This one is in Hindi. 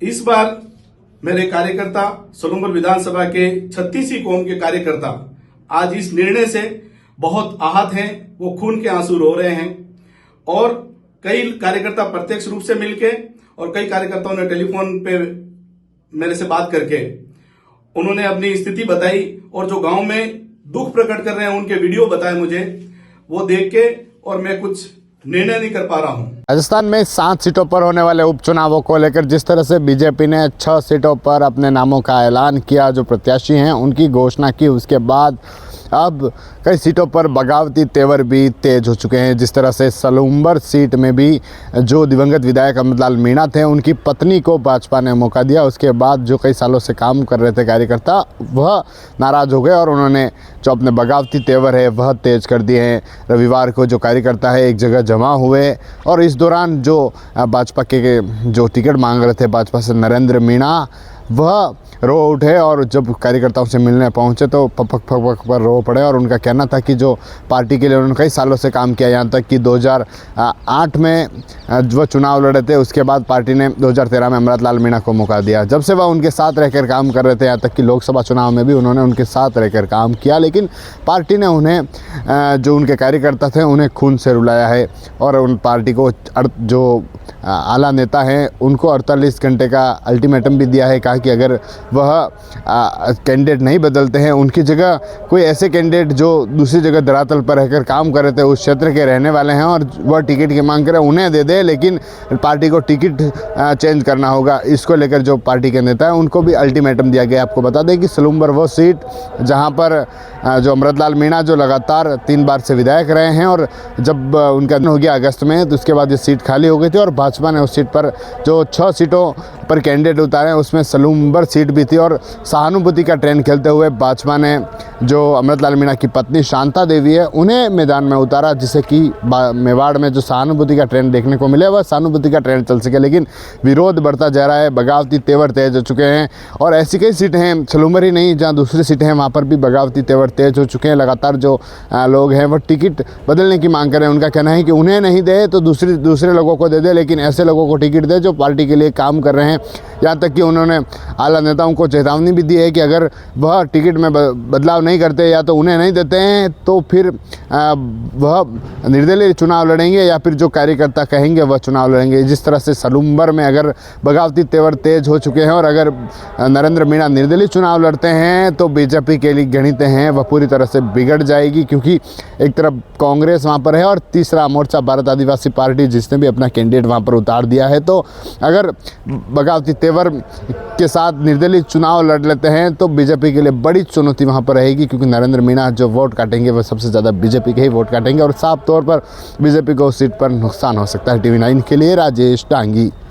इस बार मेरे कार्यकर्ता सलूमपुर विधानसभा के 36वीं कौम के कार्यकर्ता आज इस निर्णय से बहुत आहत हैं। वो खून के आंसू रो रहे हैं और कई कार्यकर्ता प्रत्यक्ष रूप से मिलके और कई कार्यकर्ताओं ने टेलीफोन पे मेरे से बात करके उन्होंने अपनी स्थिति बताई और जो गांव में दुख प्रकट कर रहे हैं उनके वीडियो बताए मुझे, वो देख के और मैं कुछ निर्णय नहीं कर पा रहा हूं। राजस्थान में 7 सीटों पर होने वाले उपचुनावों को लेकर जिस तरह से बीजेपी ने 6 सीटों पर अपने नामों का ऐलान किया, जो प्रत्याशी हैं उनकी घोषणा की, उसके बाद अब कई सीटों पर बगावती तेवर भी तेज हो चुके हैं। जिस तरह से सलूमबर सीट में भी जो दिवंगत विधायक अमृतलाल मीणा थे, उनकी पत्नी को भाजपा ने मौका दिया। उसके बाद जो कई सालों से काम कर रहे थे कार्यकर्ता, वह नाराज़ हो गए और उन्होंने जो अपने बगावती तेवर है वह तेज कर दिए हैं। रविवार को जो कार्यकर्ता है एक जगह जमा हुए और इस दौरान जो भाजपा के जो टिकट मांग रहे थे भाजपा से नरेंद्र मीणा, वह रो उठे और जब कार्यकर्ताओं से मिलने पहुंचे तो पपक पपक पर रो पड़े। और उनका कहना था कि जो पार्टी के लिए उन्होंने कई सालों से काम किया, यहाँ तक कि 2008 में वह चुनाव लड़े थे, उसके बाद पार्टी ने 2013 में अमृतलाल मीणा को मौका दिया। जब से वह उनके साथ रहकर काम कर रहे थे, यहाँ तक कि लोकसभा चुनाव में भी उन्होंने उनके साथ रहकर काम किया, लेकिन पार्टी ने उन्हें जो उनके कार्यकर्ता थे उन्हें खून से रुलाया है। और उन पार्टी को जो आला नेता हैं उनको 48 घंटे का अल्टीमेटम भी दिया है। कहा कि अगर वह कैंडिडेट नहीं बदलते हैं, उनकी जगह कोई ऐसे कैंडिडेट जो दूसरी जगह धरातल पर रहकर काम कर रहे थे, उस क्षेत्र के रहने वाले हैं और वह टिकट की मांग करें, उन्हें दे दे, लेकिन पार्टी को टिकट चेंज करना होगा। इसको लेकर जो पार्टी के नेता हैं उनको भी अल्टीमेटम दिया गया। आपको बता दें कि सलूमबर वो सीट जहाँ पर जो अमृतलाल मीणा जो लगातार 3 बार से विधायक रहे हैं, और जब उनका हो गया अगस्त में, तो उसके बाद ये सीट खाली हो गई थी और भाजपा ने उस सीट पर जो 6 सीटों पर कैंडिडेट उतारे, उसमें सलूमबर सीट भी थी। और सहानुभूति का ट्रेंड खेलते हुए भाजपा ने जो अमृतलाल मीणा की पत्नी शांता देवी है उन्हें मैदान में उतारा, जिससे कि मेवाड़ में जो सहानुभूति का ट्रेंड देखने को मिले वह सहानुभूति का ट्रेंड चल सके। लेकिन विरोध बढ़ता जा रहा है, बगावती तेवर तेज हो चुके हैं और ऐसी कई सीटें हैं, सलूमबर ही नहीं, जहाँ दूसरी सीटें हैं वहाँ पर भी बगावती तेवर तेज हो चुके हैं। लगातार जो लोग हैं वह टिकट बदलने की मांग कर रहे हैं। उनका कहना है कि उन्हें नहीं दे तो दूसरे लोगों को दे दे, लेकिन ऐसे लोगों को टिकट दे जो पार्टी के लिए काम कर रहे हैं। यहाँ तक कि उन्होंने आला नेताओं को चेतावनी भी दी है कि अगर वह टिकट में बदलाव नहीं करते या तो उन्हें नहीं देते हैं तो फिर वह निर्दलीय चुनाव लड़ेंगे या फिर जो कार्यकर्ता कहेंगे वह चुनाव लड़ेंगे। जिस तरह से सलूमबर में अगर बगावती तेवर तेज हो चुके हैं और अगर नरेंद्र मीणा निर्दलीय चुनाव लड़ते हैं तो बीजेपी के लिए गणितें हैं वह पूरी तरह से बिगड़ जाएगी, क्योंकि एक तरफ कांग्रेस वहाँ पर है और तीसरा मोर्चा भारत आदिवासी पार्टी जिसने भी अपना कैंडिडेट वहाँ पर उतार दिया है। तो अगर बगावती तेवर के साथ निर्दलीय चुनाव लड़ लेते हैं तो बीजेपी के लिए बड़ी चुनौती वहाँ पर रहेगी, क्योंकि नरेंद्र मीणा जो वोट काटेंगे वह सबसे ज़्यादा बीजेपी के ही वोट काटेंगे और साफ तौर पर बीजेपी को उस सीट पर नुकसान हो सकता है। TV9 के लिए राजेश टांगी।